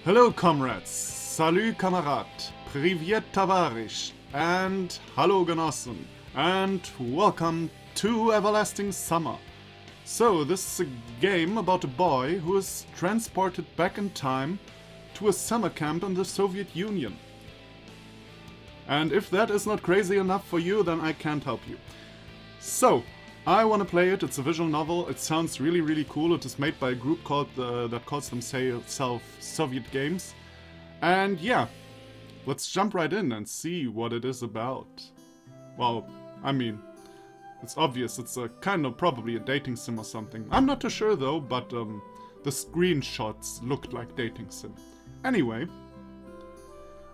Hello comrades, salut kamerad, privyet tavarish, and hallo genossen, and welcome to Everlasting Summer. So this is a game about a boy who is transported back in time to a summer camp in the Soviet Union. And if that is not crazy enough for you, then I can't help you. So, I want to play it. It's a visual novel. It sounds really cool. It is made by a group that calls themselves Soviet Games. And yeah, let's jump right in and see what it is about. Well, I mean, it's obvious. It's a kind of probably a dating sim or something. I'm not too sure though, but the screenshots looked like dating sim. Anyway,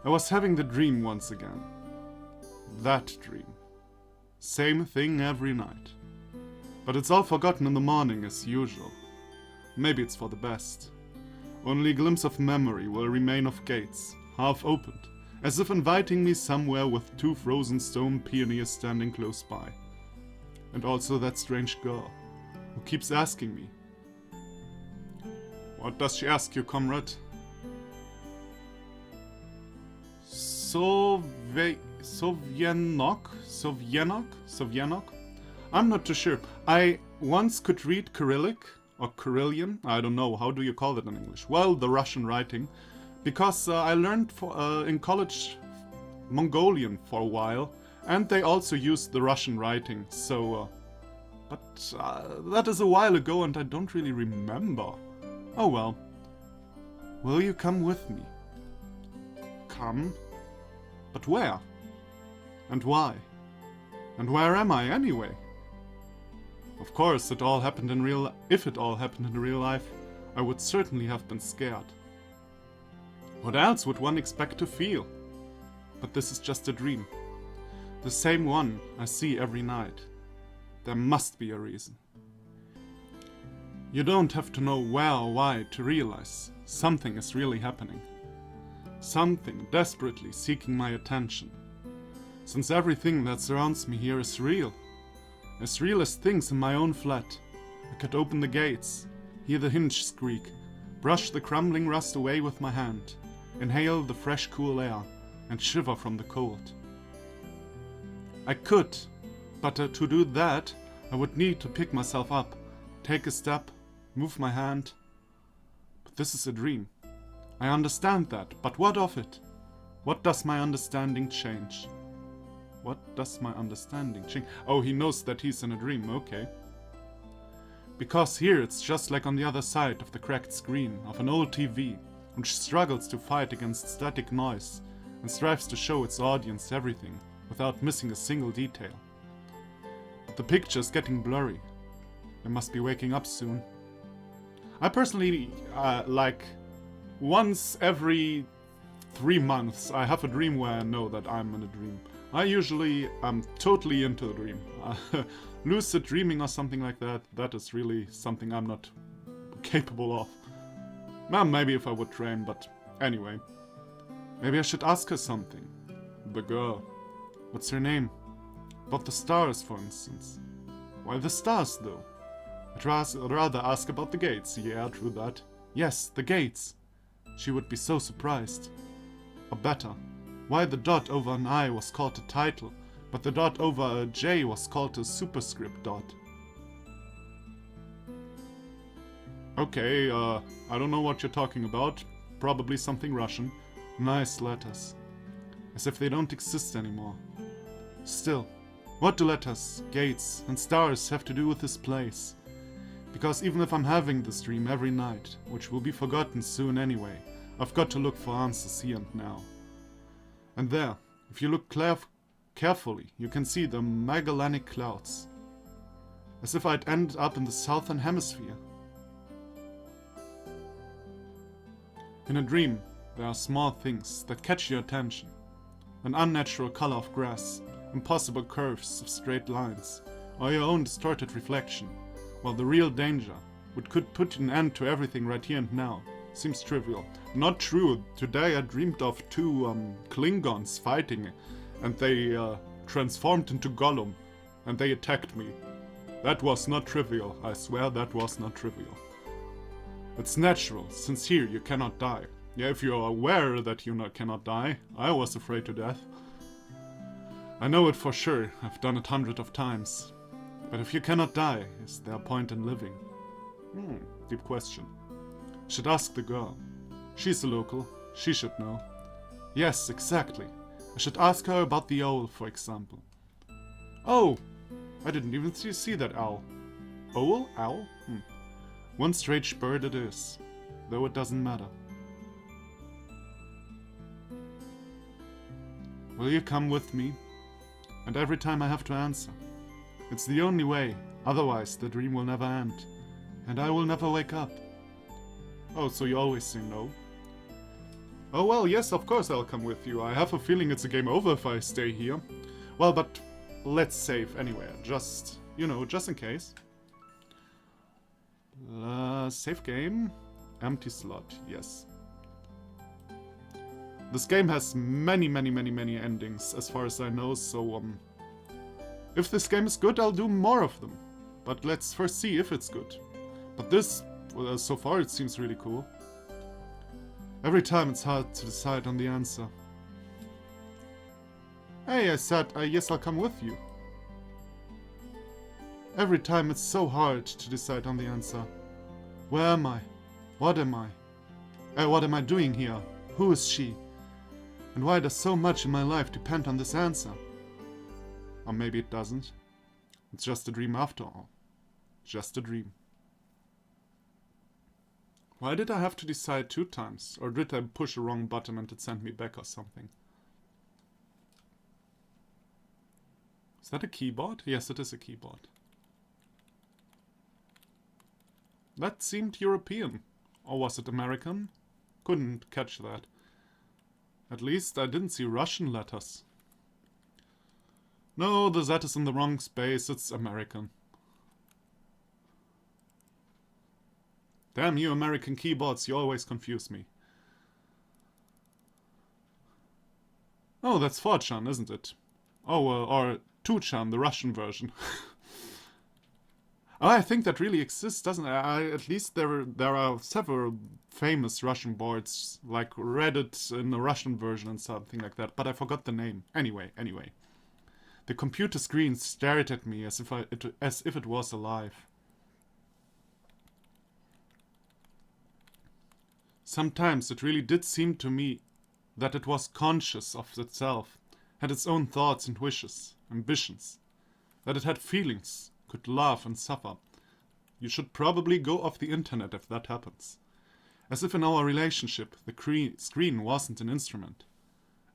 I was having the dream once again. That dream. Same thing every night. But it's all forgotten in the morning as usual. Maybe it's for the best. Only a glimpse of memory will remain of gates, half opened, as if inviting me somewhere with two frozen stone pioneers standing close by. And also that strange girl, who keeps asking me. What does she ask you, comrade? Sovyenok? I'm not too sure. I once could read Cyrillic, or Cyrillian, I don't know, how do you call it in English? Well, the Russian writing, because I learned in college Mongolian for a while, and they also used the Russian writing, so... but that is a while ago and I don't really remember. Oh well. Will you come with me? Come? But where? And why? And where am I anyway? Of course, if it all happened in real life, I would certainly have been scared. What else would one expect to feel? But this is just a dream. The same one I see every night. There must be a reason. You don't have to know where or why to realize something is really happening. Something desperately seeking my attention. Since everything that surrounds me here is real. As real as things in my own flat. I could open the gates, hear the hinge squeak, brush the crumbling rust away with my hand, inhale the fresh cool air, and shiver from the cold. I could, but to do that, I would need to pick myself up, take a step, move my hand. But this is a dream. I understand that, but what of it? What does my understanding change? What does my understanding change? Oh, he knows that he's in a dream, okay. Because here it's just like on the other side of the cracked screen of an old TV, which struggles to fight against static noise and strives to show its audience everything without missing a single detail. But the picture's getting blurry. I must be waking up soon. I personally, like, once every 3 months I have a dream where I know that I'm in a dream. I usually am totally into the dream. Lucid dreaming or something like that, that is really something I'm not capable of. Well, maybe if I would train, but anyway. Maybe I should ask her something. The girl. What's her name? About the stars, for instance. Why the stars, though? I'd rather ask about the gates. Yeah, true that. Yes, the gates. She would be so surprised. Or better, why the dot over an I was called a title, but the dot over a J was called a superscript dot. Okay, I don't know what you're talking about. Probably something Russian. Nice letters. As if they don't exist anymore. Still, what do letters, gates, and stars have to do with this place? Because even if I'm having this dream every night, which will be forgotten soon anyway, I've got to look for answers here and now. And there, if you look carefully, you can see the Magellanic Clouds. As if I'd ended up in the southern hemisphere. In a dream, there are small things that catch your attention. An unnatural color of grass, impossible curves of straight lines, or your own distorted reflection, while the real danger, which could put an end to everything right here and now, seems trivial. Not true. Today I dreamed of two Klingons fighting, and they transformed into Gollum, and they attacked me. That was not trivial. I swear that was not trivial. It's natural, since here you cannot die. Yeah, if you're aware that you cannot die. I was afraid to death. I know it for sure. I've done it hundreds of times. But if you cannot die, is there a point in living? Deep question. Should ask the girl. She's a local. She should know. Yes, exactly. I should ask her about the owl, for example. Oh! I didn't even see that owl. Owl? Owl? One strange bird it is. Though it doesn't matter. Will you come with me? And every time I have to answer. It's the only way, otherwise the dream will never end. And I will never wake up. Oh, so you always say no? Oh well, yes, of course I'll come with you. I have a feeling it's a game over if I stay here. Well, but let's save anywhere. Just, you know, just in case. Save game. Empty slot, yes. This game has many endings, as far as I know, so, if this game is good, I'll do more of them. But let's first see if it's good. But this, well, so far it seems really cool. Every time it's hard to decide on the answer. Hey, I said, yes, I'll come with you. Every time it's so hard to decide on the answer. Where am I? What am I? What am I doing here? Who is she? And why does so much in my life depend on this answer? Or maybe it doesn't. It's just a dream after all. Just a dream. Why did I have to decide 2 times? Or did I push a wrong button and it sent me back or something? Is that a keyboard? Yes, it is a keyboard. That seemed European. Or was it American? Couldn't catch that. At least I didn't see Russian letters. No, the Z is in the wrong space, it's American. Damn you American keyboards, you always confuse me. Oh, that's 4chan, isn't it? Oh, or 2chan, the Russian version. Oh, I think that really exists, doesn't it? At least there are several famous Russian boards, like Reddit in the Russian version and something like that, but I forgot the name. Anyway. The computer screen stared at me as if it was alive. Sometimes it really did seem to me that it was conscious of itself, had its own thoughts and wishes, ambitions, that it had feelings, could laugh and suffer. You should probably go off the internet if that happens. As if in our relationship, the screen wasn't an instrument.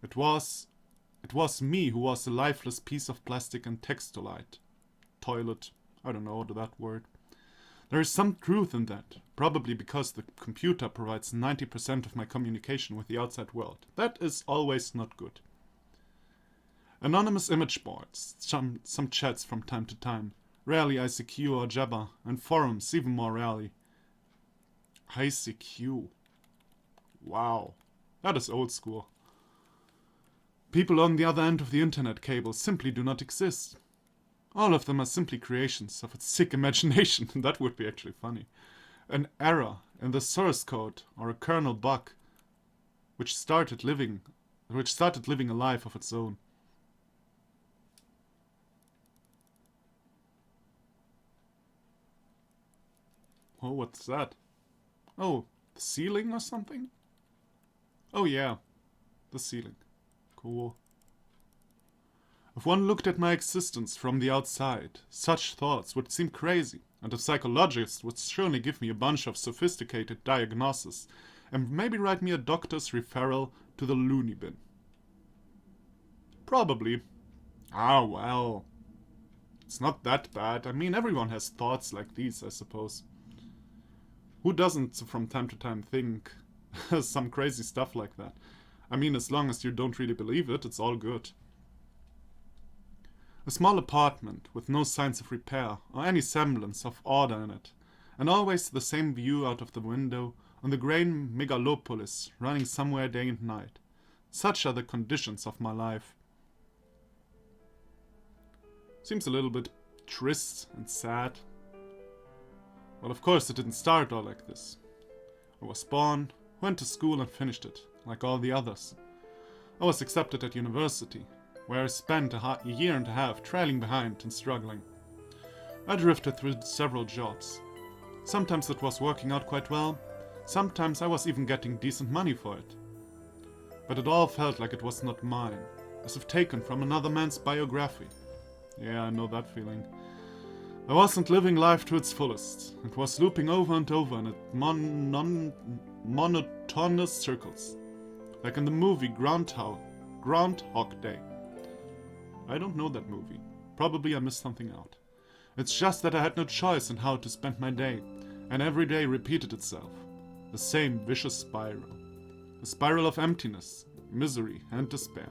It was me who was a lifeless piece of plastic and textolite. Toilet, I don't know that word. There is some truth in that, probably because the computer provides 90% of my communication with the outside world. That is always not good. Anonymous image boards, some chats from time to time, rarely ICQ or Jabber, and forums even more rarely. ICQ. Wow, that is old school. People on the other end of the internet cable simply do not exist. All of them are simply creations of its sick imagination. That would be actually funny. An error in the source code or a kernel bug which started living a life of its own. Oh, what's that? Oh, the ceiling or something? Oh yeah, the ceiling. Cool. If one looked at my existence from the outside, such thoughts would seem crazy, and a psychologist would surely give me a bunch of sophisticated diagnoses and maybe write me a doctor's referral to the loony bin. Probably. Ah, well. It's not that bad. I mean, everyone has thoughts like these, I suppose. Who doesn't, from time to time, think some crazy stuff like that? I mean, as long as you don't really believe it, it's all good. A small apartment with no signs of repair or any semblance of order in it, and always the same view out of the window on the grey megalopolis running somewhere day and night. Such are the conditions of my life. Seems a little bit triste and sad. Well, of course it didn't start all like this. I was born, Went to school and finished it, like all the others. I was accepted at university, where I spent a year and a half trailing behind and struggling. I drifted through several jobs. Sometimes it was working out quite well, sometimes I was even getting decent money for it. But it all felt like it was not mine, as if taken from another man's biography. Yeah, I know that feeling. I wasn't living life to its fullest. It was looping over and over in monotonous circles, like in the movie Groundhog Day. I don't know that movie. Probably I missed something out. It's just that I had no choice in how to spend my day, and every day repeated itself. The same vicious spiral. A spiral of emptiness, misery, and despair.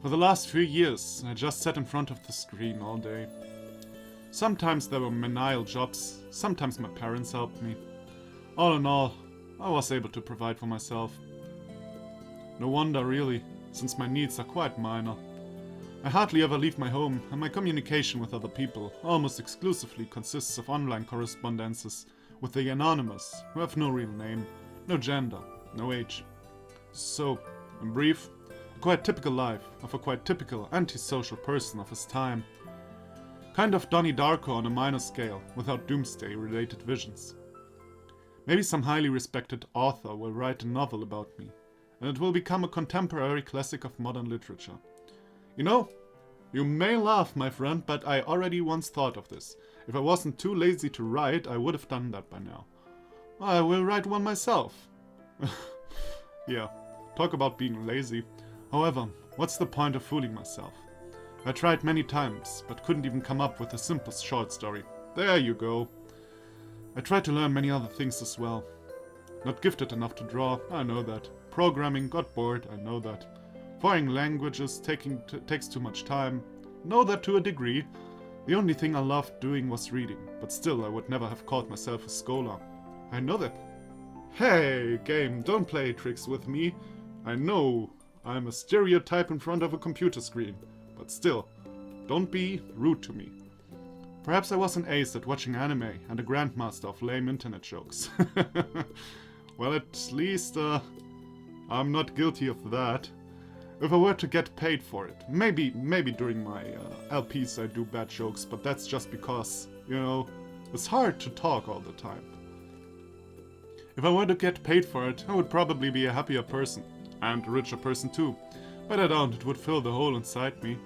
For the last few years, I just sat in front of the screen all day. Sometimes there were menial jobs, sometimes my parents helped me. All in all, I was able to provide for myself. No wonder really, since my needs are quite minor. I hardly ever leave my home, and my communication with other people almost exclusively consists of online correspondences with the anonymous, who have no real name, no gender, no age. So, in brief, a quite typical life of a quite typical antisocial person of his time. Kind of Donnie Darko on a minor scale, without doomsday-related visions. Maybe some highly respected author will write a novel about me, and it will become a contemporary classic of modern literature. You know, you may laugh, my friend, but I already once thought of this. If I wasn't too lazy to write, I would have done that by now. I will write one myself. Yeah, talk about being lazy. However, what's the point of fooling myself? I tried many times, but couldn't even come up with the simplest short story. There you go. I tried to learn many other things as well. Not gifted enough to draw, I know that. Programming, got bored, I know that. Foreign languages takes too much time. Know that to a degree. The only thing I loved doing was reading, but still I would never have called myself a scholar. I know that. Hey, game, don't play tricks with me. I know I'm a stereotype in front of a computer screen, but still, don't be rude to me. Perhaps I was an ace at watching anime and a grandmaster of lame internet jokes. Well, at least, I'm not guilty of that. If I were to get paid for it, maybe during my LPs I do bad jokes, but that's just because, you know, it's hard to talk all the time. If I were to get paid for it, I would probably be a happier person, and a richer person too, but I doubt it would fill the hole inside me.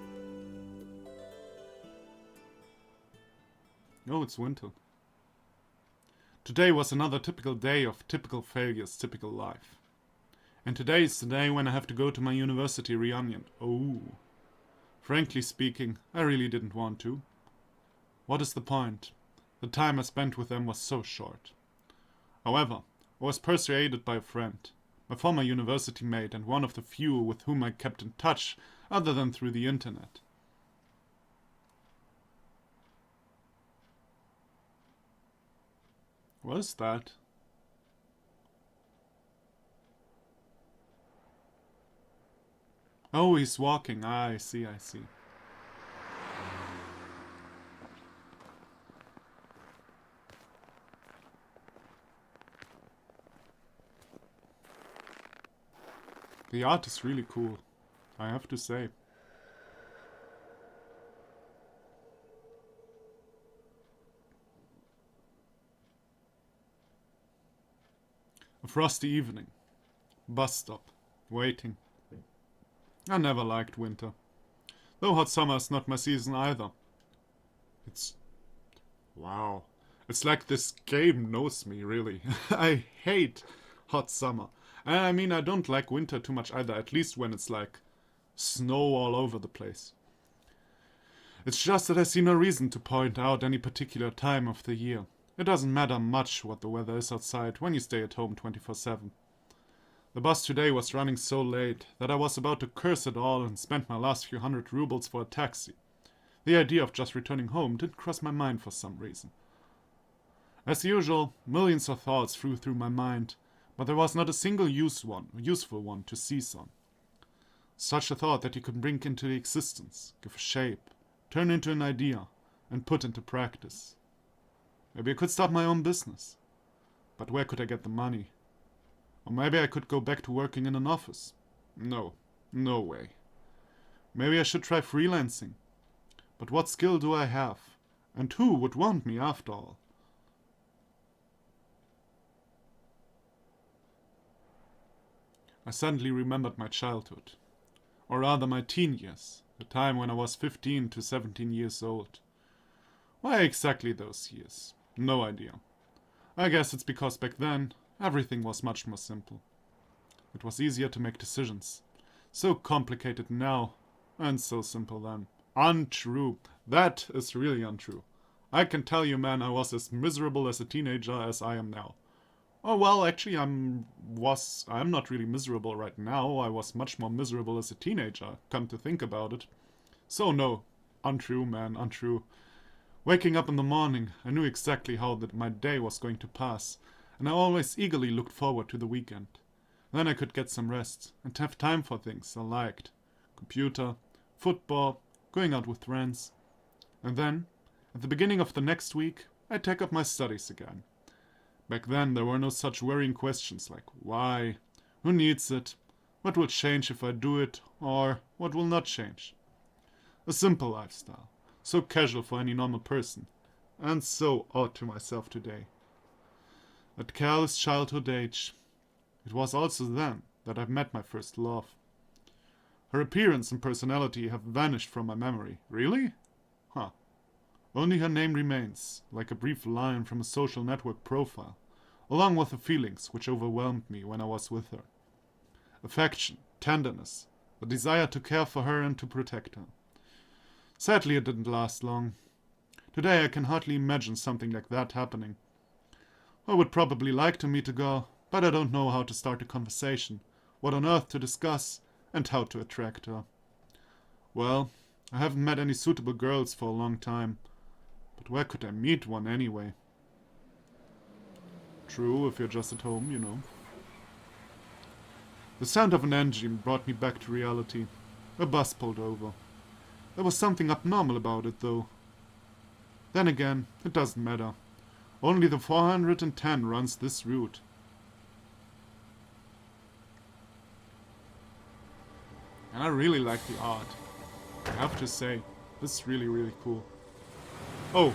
Oh, it's winter. Today was another typical day of typical failures, typical life. And today is the day when I have to go to my university reunion. Oh. Frankly speaking, I really didn't want to. What is the point? The time I spent with them was so short. However, I was persuaded by a friend, my former university mate and one of the few with whom I kept in touch other than through the internet. What is that? Oh, he's walking. Ah, I see. The art is really cool, I have to say. A frosty evening. Bus stop. Waiting. I never liked winter. Though hot summer is not my season either. It's... wow. It's like this game knows me, really. I hate hot summer. I mean, I don't like winter too much either, at least when it's like snow all over the place. It's just that I see no reason to point out any particular time of the year. It doesn't matter much what the weather is outside when you stay at home 24/7. The bus today was running so late that I was about to curse it all and spend my last few hundred rubles for a taxi. The idea of just returning home didn't cross my mind for some reason. As usual, millions of thoughts flew through my mind, but there was not a single useful one to seize on. Such a thought that you could bring into existence, give a shape, turn into an idea, and put into practice. Maybe I could start my own business. But where could I get the money? Or maybe I could go back to working in an office. No, no way. Maybe I should try freelancing. But what skill do I have? And who would want me after all? I suddenly remembered my childhood. Or rather my teen years. The time when I was 15 to 17 years old. Why exactly those years? No idea. I guess it's because back then, everything was much more simple. It was easier to make decisions. So complicated now, and so simple then. Untrue. That is really untrue. I can tell you, man, I was as miserable as a teenager as I am now. Oh well, actually, I'm not really miserable right now. I was much more miserable as a teenager, come to think about it. So no, untrue, man, untrue. Waking up in the morning, I knew exactly how my day was going to pass, and I always eagerly looked forward to the weekend. Then I could get some rest and have time for things I liked. Computer, football, going out with friends. And then, at the beginning of the next week, I'd take up my studies again. Back then there were no such worrying questions like why, who needs it, what will change if I do it, or what will not change. A simple lifestyle, so casual for any normal person, and so odd to myself today. At careless childhood age, it was also then that I met my first love. Her appearance and personality have vanished from my memory. Really? Huh. Only her name remains, like a brief line from a social network profile, along with the feelings which overwhelmed me when I was with her. Affection, tenderness, the desire to care for her and to protect her. Sadly, it didn't last long. Today I can hardly imagine something like that happening. I would probably like to meet a girl, but I don't know how to start a conversation, what on earth to discuss, and how to attract her. Well, I haven't met any suitable girls for a long time, but where could I meet one anyway? True, if you're just at home, you know. The sound of an engine brought me back to reality. A bus pulled over. There was something abnormal about it, though. Then again, it doesn't matter. Only the 410 runs this route. And I really like the art. I have to say, this is really, really cool. Oh.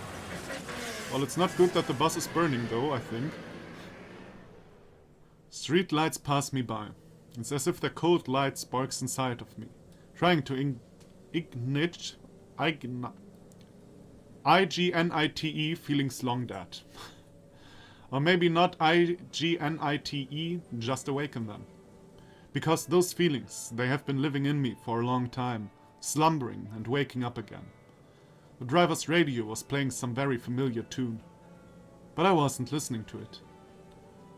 Well, it's not good that the bus is burning, though, I think. Street lights pass me by. It's as if their cold light sparks inside of me, trying to ignite IGNITE feelings long dead. Or maybe not IGNITE, just awaken them. Because those feelings, they have been living in me for a long time, slumbering and waking up again. The driver's radio was playing some very familiar tune. But I wasn't listening to it.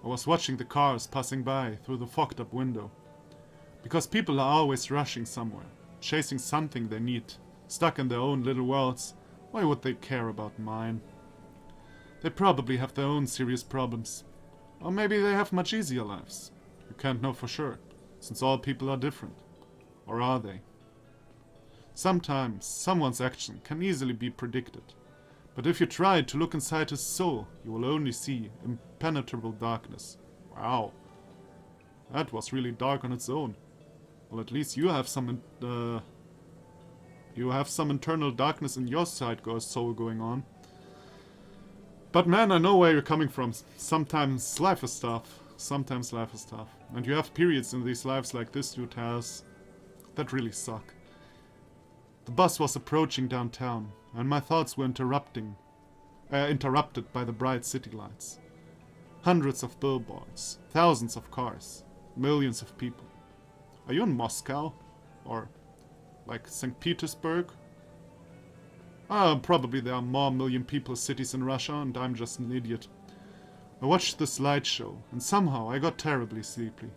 I was watching the cars passing by through the fogged up window. Because people are always rushing somewhere, chasing something they need, stuck in their own little worlds. Why would they care about mine? They probably have their own serious problems. Or maybe they have much easier lives. You can't know for sure, since all people are different. Or are they? Sometimes someone's action can easily be predicted. But if you try to look inside his soul, you will only see impenetrable darkness. Wow. That was really dark on its own. Well, at least you have some internal darkness in your soul going on. But man, I know where you're coming from. Sometimes life is tough. Sometimes life is tough. And you have periods in these lives like this dude has that really suck. The bus was approaching downtown, and my thoughts were interrupted by the bright city lights. Hundreds of billboards, thousands of cars, millions of people. Are you in Moscow? Or like St. Petersburg? Probably there are more million people cities in Russia, and I'm just an idiot. I watched the slideshow, and somehow I got terribly sleepy.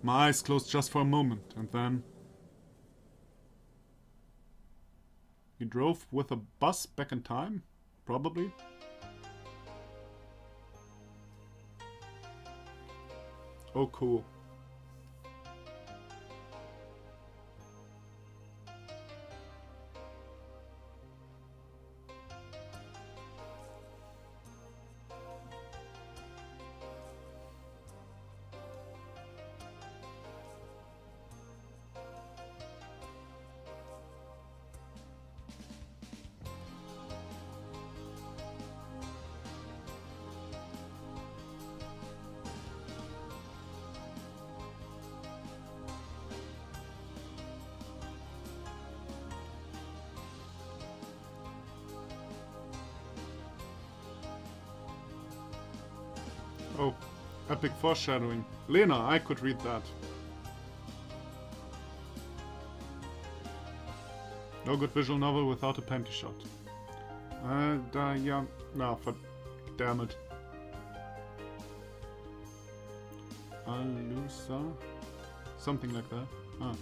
My eyes closed just for a moment, and then... He drove with a bus back in time? Probably. Oh, cool. Oh, epic foreshadowing. Lena, I could read that. No good visual novel without a panty shot. Yeah. No, damn it. Alusa? Something like that. Ah.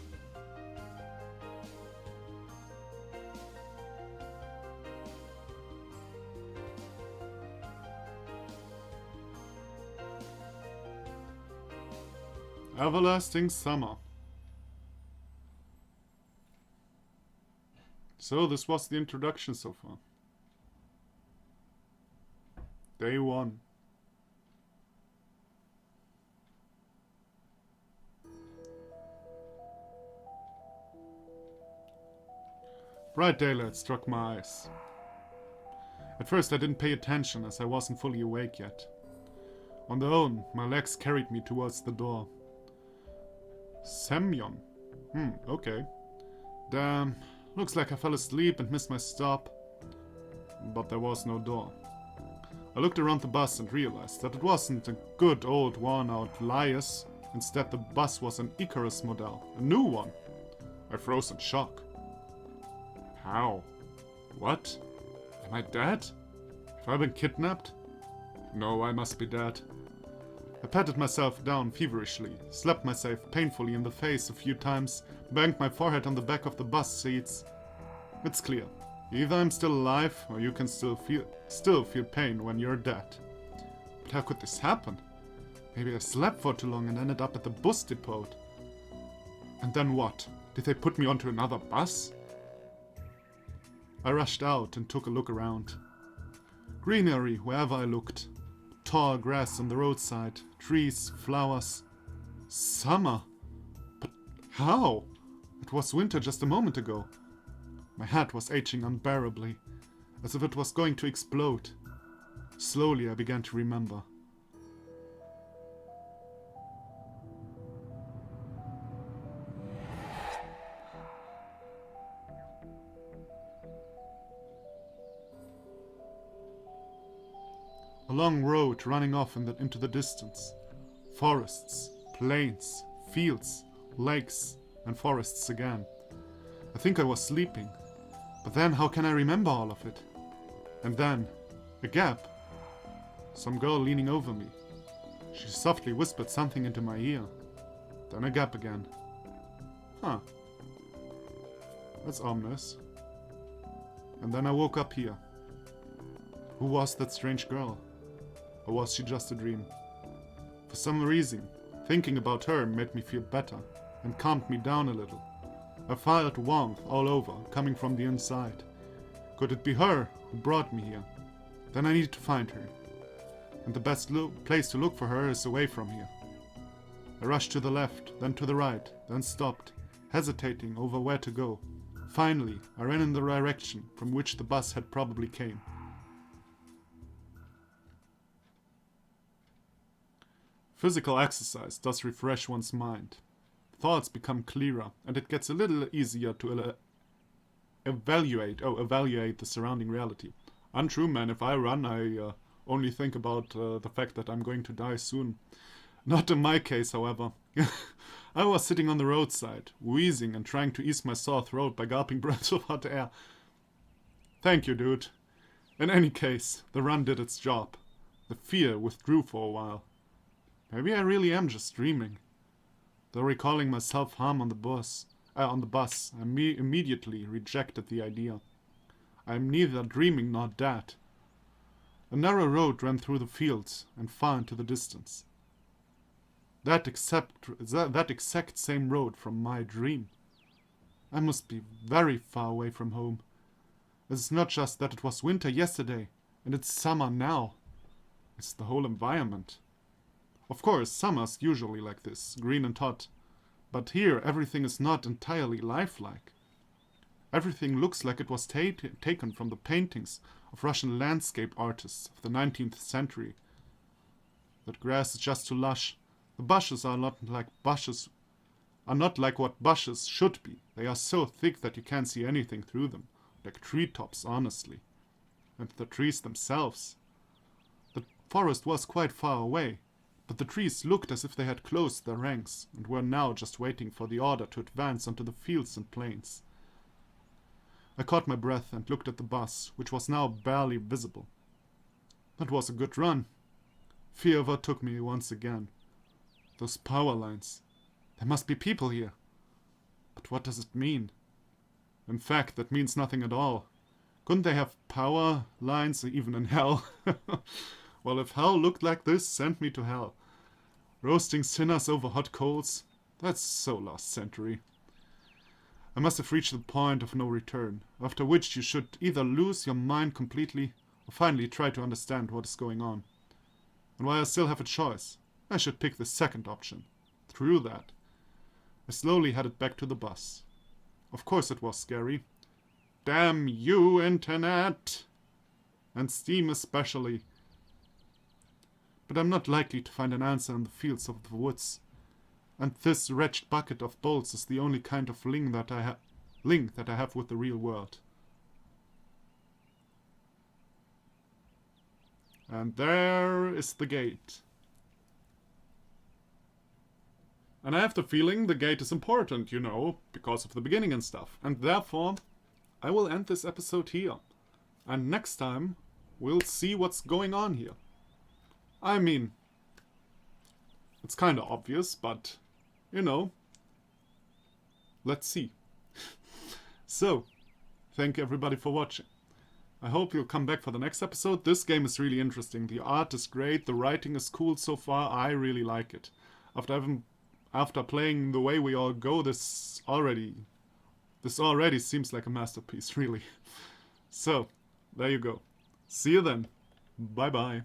Everlasting Summer. So this was the introduction so far. Day 1. Bright daylight struck my eyes. At first I didn't pay attention as I wasn't fully awake yet. On their own, my legs carried me towards the door. Semyon. Okay. Damn, looks like I fell asleep and missed my stop. But there was no door. I looked around the bus and realized that it wasn't a good old worn-out Lias. Instead, the bus was an Icarus model, a new one. I froze in shock. How? What? Am I dead? Have I been kidnapped? No, I must be dead. I patted myself down feverishly, slapped myself painfully in the face a few times, banged my forehead on the back of the bus seats. It's clear. Either I'm still alive, or you can still feel pain when you're dead. But how could this happen? Maybe I slept for too long and ended up at the bus depot. And then what? Did they put me onto another bus? I rushed out and took a look around. Greenery wherever I looked. Tall grass on the roadside, trees, flowers. Summer! But how? It was winter just a moment ago. My head was aching unbearably, as if it was going to explode. Slowly I began to remember. A long road running off into the distance. Forests, plains, fields, lakes, and forests again. I think I was sleeping. But then how can I remember all of it? And then, a gap. Some girl leaning over me. She softly whispered something into my ear. Then a gap again. Huh. That's ominous. And then I woke up here. Who was that strange girl? Or was she just a dream? For some reason, thinking about her made me feel better and calmed me down a little. I felt warmth all over, coming from the inside. Could it be her who brought me here? Then I needed to find her. And the best place to look for her is away from here. I rushed to the left, then to the right, then stopped, hesitating over where to go. Finally, I ran in the direction from which the bus had probably came. Physical exercise does refresh one's mind. Thoughts become clearer, and it gets a little easier to evaluate the surrounding reality. Untrue, man, if I run, I only think about the fact that I'm going to die soon. Not in my case, however. I was sitting on the roadside, wheezing and trying to ease my sore throat by gulping breaths of hot air. Thank you, dude. In any case, the run did its job. The fear withdrew for a while. Maybe I really am just dreaming. Though recalling my self-harm on the bus, I immediately rejected the idea. I am neither dreaming nor dead. A narrow road ran through the fields and far into the distance. That exact same road from my dream. I must be very far away from home. It's not just that it was winter yesterday and it's summer now. It's the whole environment. Of course, summer's usually like this, green and hot. But here, everything is not entirely lifelike. Everything looks like it was taken from the paintings of Russian landscape artists of the 19th century. That grass is just too lush. The bushes are not like what bushes should be. They are so thick that you can't see anything through them, like treetops, honestly. And the trees themselves. The forest was quite far away, but the trees looked as if they had closed their ranks and were now just waiting for the order to advance onto the fields and plains. I caught my breath and looked at the bus, which was now barely visible. That was a good run. Fear overtook me once again. Those power lines. There must be people here. But what does it mean? In fact, that means nothing at all. Couldn't they have power lines even in hell? Well, if hell looked like this, send me to hell. Roasting sinners over hot coals? That's so last century. I must have reached the point of no return, after which you should either lose your mind completely or finally try to understand what is going on. And while I still have a choice, I should pick the second option. Through that, I slowly headed back to the bus. Of course it was scary. Damn you, Internet! And Steam especially. But I'm not likely to find an answer in the fields of the woods. And this wretched bucket of bolts is the only kind of link that I have with the real world. And there is the gate. And I have the feeling the gate is important, you know, because of the beginning and stuff. And therefore, I will end this episode here. And next time, we'll see what's going on here. I mean, it's kind of obvious, but, you know, let's see. So, thank everybody for watching. I hope you'll come back for the next episode. This game is really interesting. The art is great, the writing is cool so far. I really like it. After playing the way we all go, this already seems like a masterpiece, really. So, there you go. See you then. Bye bye.